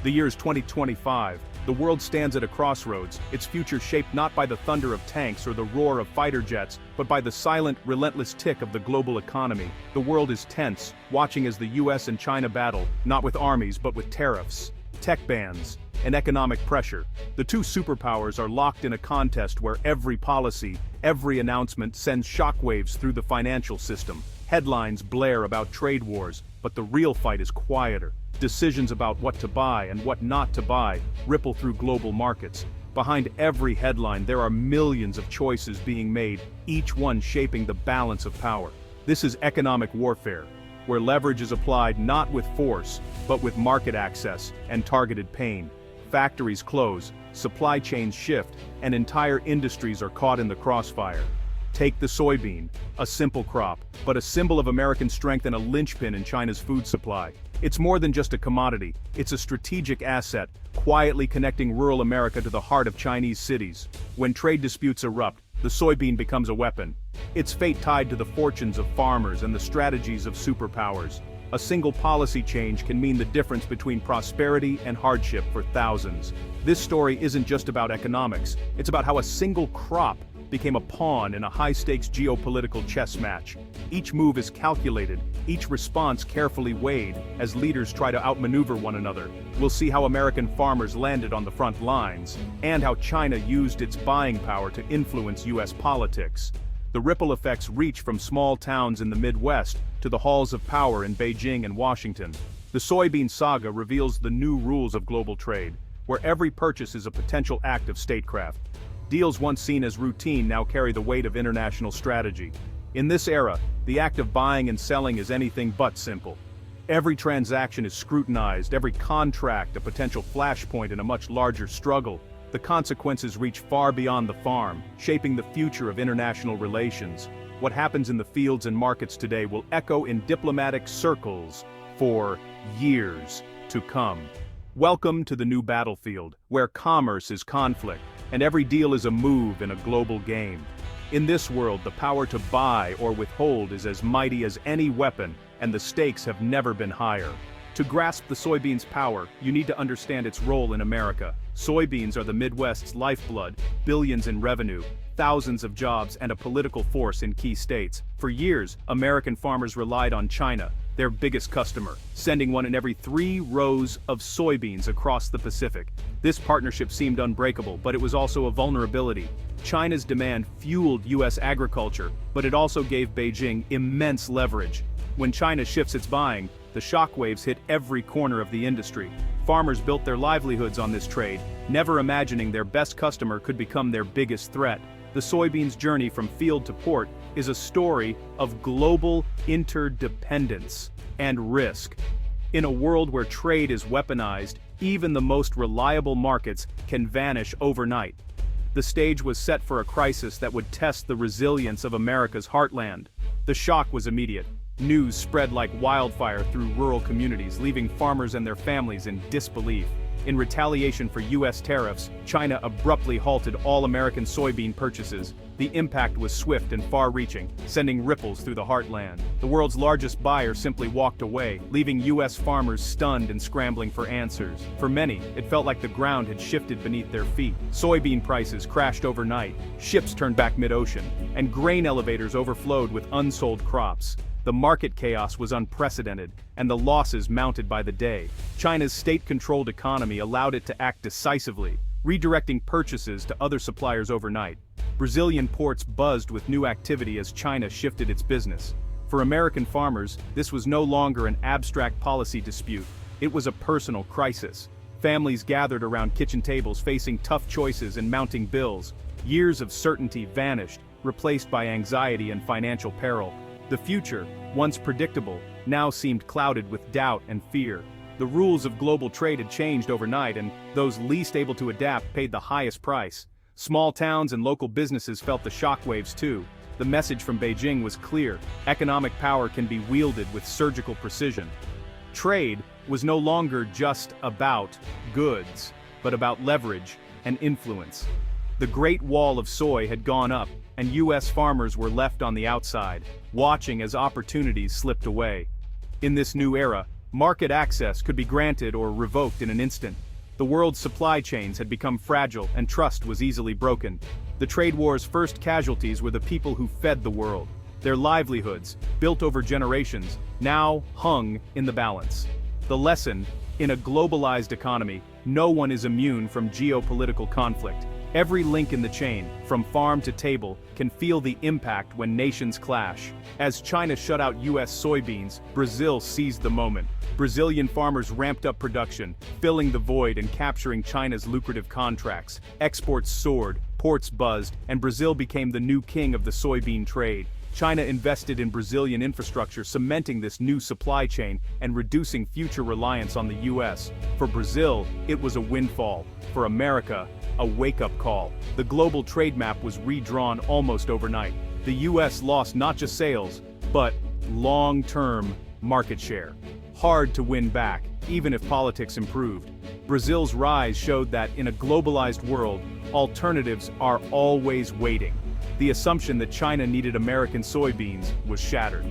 The year's 2025. The world stands at a crossroads, its future shaped not by the thunder of tanks or the roar of fighter jets, but by the silent, relentless tick of the global economy. The world is tense, watching as the U.S. and China battle, not with armies but with tariffs, tech bans, and economic pressure. The two superpowers are locked in a contest where every policy, every announcement sends shockwaves through the financial system. Headlines blare about trade wars, but the real fight is quieter. Decisions about what to buy and what not to buy ripple through global markets. Behind every headline there are millions of choices being made, each one shaping the balance of power. This is economic warfare, where leverage is applied not with force, but with market access and targeted pain. Factories close, supply chains shift, and entire industries are caught in the crossfire. Take the soybean, a simple crop, but a symbol of American strength and a linchpin in China's food supply. It's more than just a commodity, it's a strategic asset, quietly connecting rural America to the heart of Chinese cities. When trade disputes erupt, the soybean becomes a weapon. Its fate tied to the fortunes of farmers and the strategies of superpowers. A single policy change can mean the difference between prosperity and hardship for thousands. This story isn't just about economics, it's about how a single crop became a pawn in a high-stakes geopolitical chess match. Each move is calculated, each response carefully weighed, as leaders try to outmaneuver one another. We'll see how American farmers landed on the front lines, and how China used its buying power to influence U.S. politics. The ripple effects reach from small towns in the Midwest to the halls of power in Beijing and Washington. The soybean saga reveals the new rules of global trade, where every purchase is a potential act of statecraft. Deals once seen as routine now carry the weight of international strategy. In this era, the act of buying and selling is anything but simple. Every transaction is scrutinized, every contract a potential flashpoint in a much larger struggle. The consequences reach far beyond the farm, shaping the future of international relations. What happens in the fields and markets today will echo in diplomatic circles for years to come. Welcome to the new battlefield, where commerce is conflict, and every deal is a move in a global game. In this world, the power to buy or withhold is as mighty as any weapon, and the stakes have never been higher. To grasp the soybean's power, you need to understand its role in America. Soybeans are the Midwest's lifeblood, billions in revenue, thousands of jobs, and a political force in key states. For years, American farmers relied on China, their biggest customer, sending one in every 3 rows of soybeans across the Pacific. This partnership seemed unbreakable, but it was also a vulnerability. China's demand fueled U.S. agriculture, but it also gave Beijing immense leverage. When China shifts its buying, the shockwaves hit every corner of the industry. Farmers built their livelihoods on this trade, never imagining their best customer could become their biggest threat. The soybean's journey from field to port is a story of global interdependence and risk. In a world where trade is weaponized, even the most reliable markets can vanish overnight. The stage was set for a crisis that would test the resilience of America's heartland. The shock was immediate. News spread like wildfire through rural communities, leaving farmers and their families in disbelief. In retaliation for U.S. tariffs, China abruptly halted all American soybean purchases. The impact was swift and far-reaching, sending ripples through the heartland. The world's largest buyer simply walked away, leaving U.S. farmers stunned and scrambling for answers. For many, it felt like the ground had shifted beneath their feet. Soybean prices crashed overnight, ships turned back mid-ocean, and grain elevators overflowed with unsold crops. The market chaos was unprecedented, and the losses mounted by the day. China's state-controlled economy allowed it to act decisively, redirecting purchases to other suppliers overnight. Brazilian ports buzzed with new activity as China shifted its business. For American farmers, this was no longer an abstract policy dispute. It was a personal crisis. Families gathered around kitchen tables facing tough choices and mounting bills. Years of certainty vanished, replaced by anxiety and financial peril. The future, once predictable, now seemed clouded with doubt and fear. The rules of global trade had changed overnight, and those least able to adapt paid the highest price. Small towns and local businesses felt the shockwaves too. The message from Beijing was clear: economic power can be wielded with surgical precision. Trade was no longer just about goods, but about leverage and influence. The Great Wall of Soy had gone up, and U.S. farmers were left on the outside, watching as opportunities slipped away. In this new era, Market access could be granted or revoked in an instant. The world's supply chains had become fragile and trust was easily broken. The trade war's first casualties were the people who fed the world. Their livelihoods, built over generations, now hung in the balance. The lesson: in a globalized economy, no one is immune from geopolitical conflict. Every link in the chain, from farm to table, can feel the impact when nations clash. As China shut out U.S. soybeans, Brazil seized the moment. Brazilian farmers ramped up production, filling the void and capturing China's lucrative contracts. Exports soared, ports buzzed, and Brazil became the new king of the soybean trade. China invested in Brazilian infrastructure, cementing this new supply chain and reducing future reliance on the U.S. For Brazil, it was a windfall. For America, a wake-up call. The global trade map was redrawn almost overnight. The U.S. lost not just sales, but long-term market share. Hard to win back, even if politics improved. Brazil's rise showed that in a globalized world, alternatives are always waiting. The assumption that China needed American soybeans was shattered.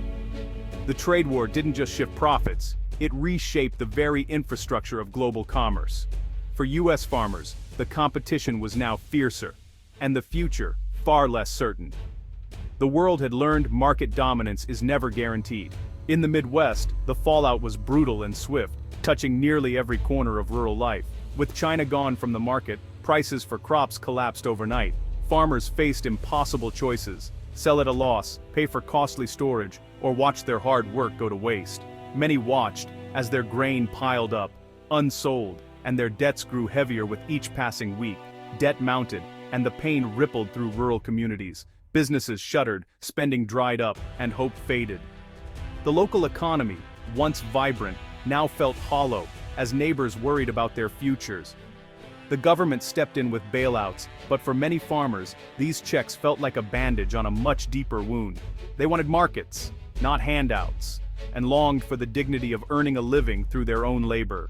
The trade war didn't just shift profits, it reshaped the very infrastructure of global commerce. For U.S. farmers, the competition was now fiercer, and the future far less certain. The world had learned market dominance is never guaranteed. In the Midwest, the fallout was brutal and swift, touching nearly every corner of rural life. With China gone from the market, prices for crops collapsed overnight. Farmers faced impossible choices: sell at a loss, pay for costly storage, or watch their hard work go to waste. Many watched as their grain piled up, unsold, and their debts grew heavier with each passing week. Debt mounted, and the pain rippled through rural communities. Businesses shuttered, spending dried up, and hope faded. The local economy, once vibrant, now felt hollow, as neighbors worried about their futures. The government stepped in with bailouts, but for many farmers, these checks felt like a bandage on a much deeper wound. They wanted markets, not handouts, and longed for the dignity of earning a living through their own labor.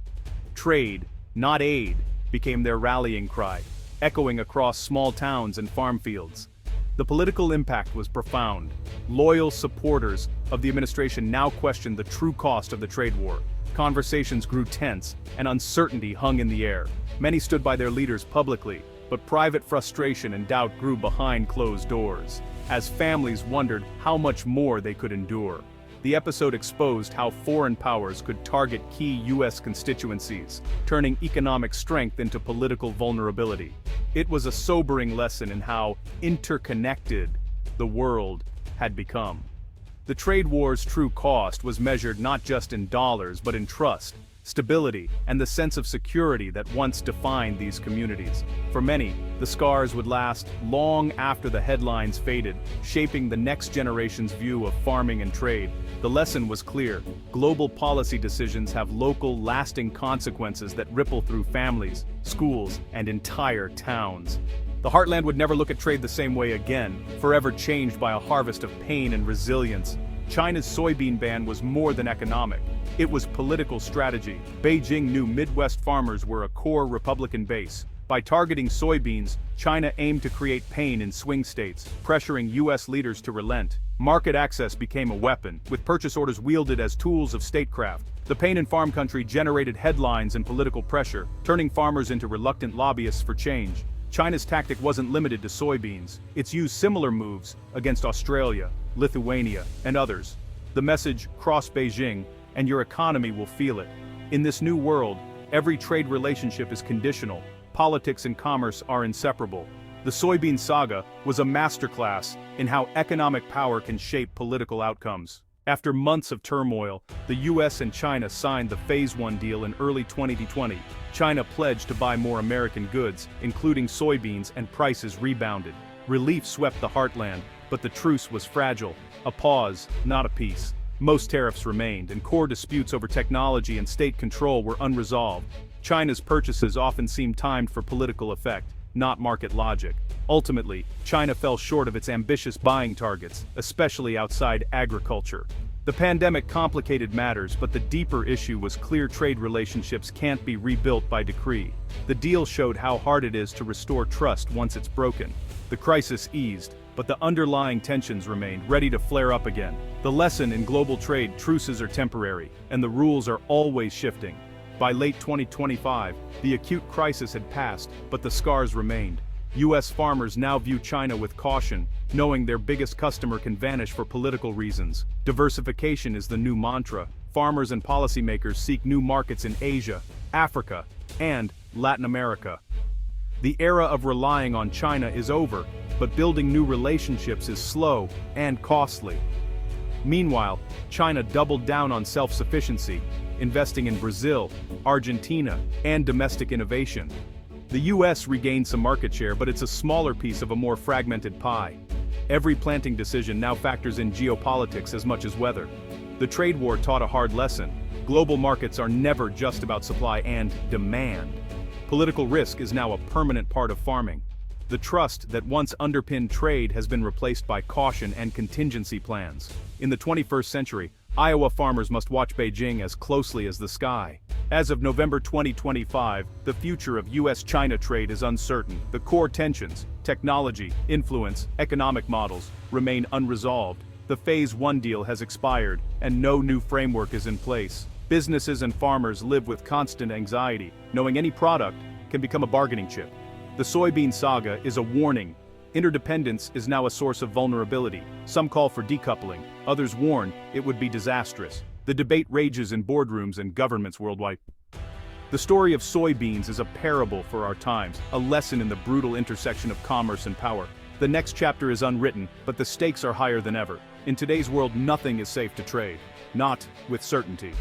Trade, not aid, became their rallying cry, echoing across small towns and farm fields. The political impact was profound. Loyal supporters of the administration now questioned the true cost of the trade war. Conversations grew tense, and uncertainty hung in the air. Many stood by their leaders publicly, but private frustration and doubt grew behind closed doors, as families wondered how much more they could endure. The episode exposed how foreign powers could target key U.S. constituencies, turning economic strength into political vulnerability. It was a sobering lesson in how interconnected the world had become. The trade war's true cost was measured not just in dollars but in trust, stability, and the sense of security that once defined these communities. For many, the scars would last long after the headlines faded, shaping the next generation's view of farming and trade. The lesson was clear: global policy decisions have local, lasting consequences that ripple through families, schools, and entire towns. The heartland would never look at trade the same way again, forever changed by a harvest of pain and resilience. China's soybean ban was more than economic. It was political strategy. Beijing knew Midwest farmers were a core Republican base. By targeting soybeans, China aimed to create pain in swing states, pressuring U.S. leaders to relent. Market access became a weapon, with purchase orders wielded as tools of statecraft. The pain in farm country generated headlines and political pressure, turning farmers into reluctant lobbyists for change. China's tactic wasn't limited to soybeans. It's used similar moves against Australia, Lithuania, and others. The message: cross Beijing, and your economy will feel it. In this new world, every trade relationship is conditional. Politics and commerce are inseparable. The soybean saga was a masterclass in how economic power can shape political outcomes. After months of turmoil, the U.S. and China signed the Phase 1 deal in early 2020. China pledged to buy more American goods, including soybeans, and prices rebounded. Relief swept the heartland, but the truce was fragile. A pause, not a peace. Most tariffs remained, and core disputes over technology and state control were unresolved. China's purchases often seemed timed for political effect, not market logic. Ultimately, China fell short of its ambitious buying targets, especially outside agriculture. The pandemic complicated matters, but the deeper issue was clear: trade relationships can't be rebuilt by decree. The deal showed how hard it is to restore trust once it's broken. The crisis eased, but the underlying tensions remained, ready to flare up again. The lesson in global trade: truces are temporary, and the rules are always shifting. By late 2025, the acute crisis had passed, but the scars remained. U.S. farmers now view China with caution, knowing their biggest customer can vanish for political reasons. Diversification is the new mantra. Farmers and policymakers seek new markets in Asia, Africa, and Latin America. The era of relying on China is over, but building new relationships is slow and costly. Meanwhile, China doubled down on self-sufficiency, investing in Brazil, Argentina, and domestic innovation. The U.S. regained some market share, but it's a smaller piece of a more fragmented pie. Every planting decision now factors in geopolitics as much as weather. The trade war taught a hard lesson. Global markets are never just about supply and demand. Political risk is now a permanent part of farming. The trust that once underpinned trade has been replaced by caution and contingency plans. In the 21st century, Iowa farmers must watch Beijing as closely as the sky. As of November 2025, the future of U.S. China trade is uncertain. The core tensions, technology, influence, economic models, remain unresolved. The Phase 1 deal has expired, and no new framework is in place. Businesses and farmers live with constant anxiety, knowing any product can become a bargaining chip. The soybean saga is a warning. Interdependence is now a source of vulnerability. Some call for decoupling, others warn it would be disastrous. The debate rages in boardrooms and governments worldwide. The story of soybeans is a parable for our times, a lesson in the brutal intersection of commerce and power. The next chapter is unwritten, but the stakes are higher than ever. In today's world, nothing is safe to trade. Not with certainty.